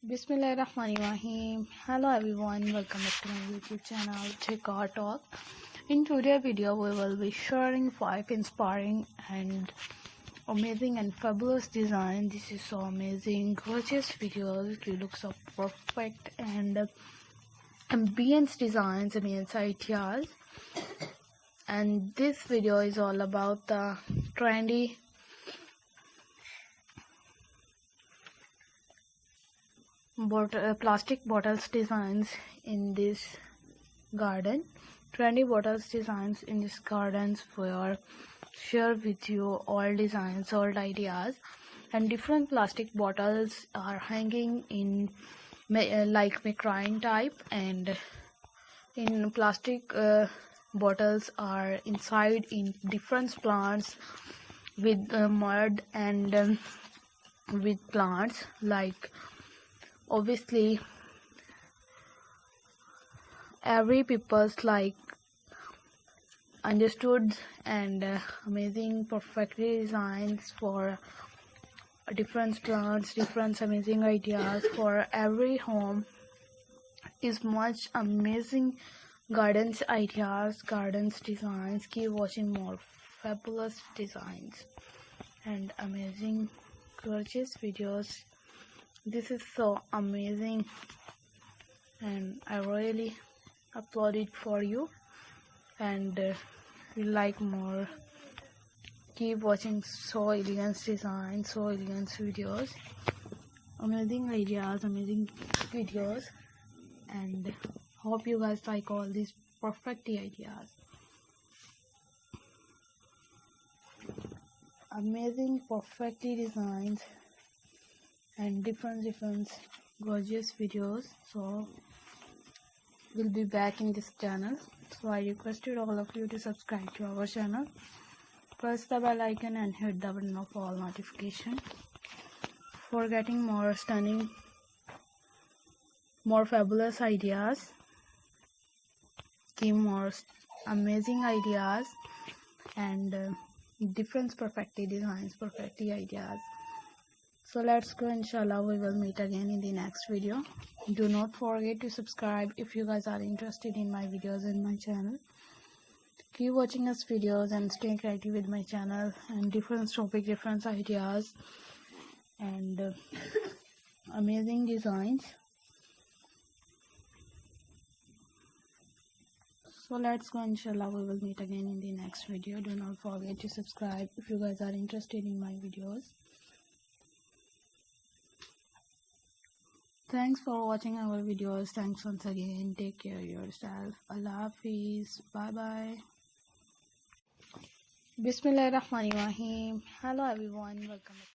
Bismillahirrahmanirrahim. Hello everyone, welcome back to my YouTube channel Decortalk. In today's video, we will be sharing 5 inspiring and amazing and fabulous design. This is so amazing, gorgeous videos. You look so perfect and ambience designs, ambience ideas. And this video is all about the trendy plastic bottles designs in this garden. Trendy bottles designs in this gardens for share with you all designs, all ideas, and different plastic bottles are hanging in like macrame type, and in plastic bottles are inside in different plants with mud and with plants, like obviously every people's like understood and amazing perfectly designs for different plants, different amazing ideas for every home is much amazing gardens ideas, gardens designs. Keep watching more fabulous designs and amazing gorgeous videos. This is so amazing and I really upload it for you, and you like more. Keep watching so elegant designs, so elegant videos, amazing ideas, amazing videos, and hope you guys like all these perfect ideas. Amazing perfectly designs and different gorgeous videos. So we'll be back in this channel, so I requested all of you to subscribe to our channel, press the bell icon and hit the button of all notification for getting more stunning, more fabulous ideas. Give more amazing ideas and different perfectly designs, perfectly ideas. So let's go, inshallah we will meet again in the next video. Do not forget to subscribe if you guys are interested in my videos in my channel. Keep watching us videos and stay creative with my channel and different topic, different ideas and amazing designs. So let's go, inshallah we will meet again in the next video. Do not forget to subscribe if you guys are interested in my videos. Thanks for watching our videos. Thanks once again. Take care of yourself. Allah Hafiz. Bye bye. Bismillahirrahmanirrahim. Hello everyone. Welcome back.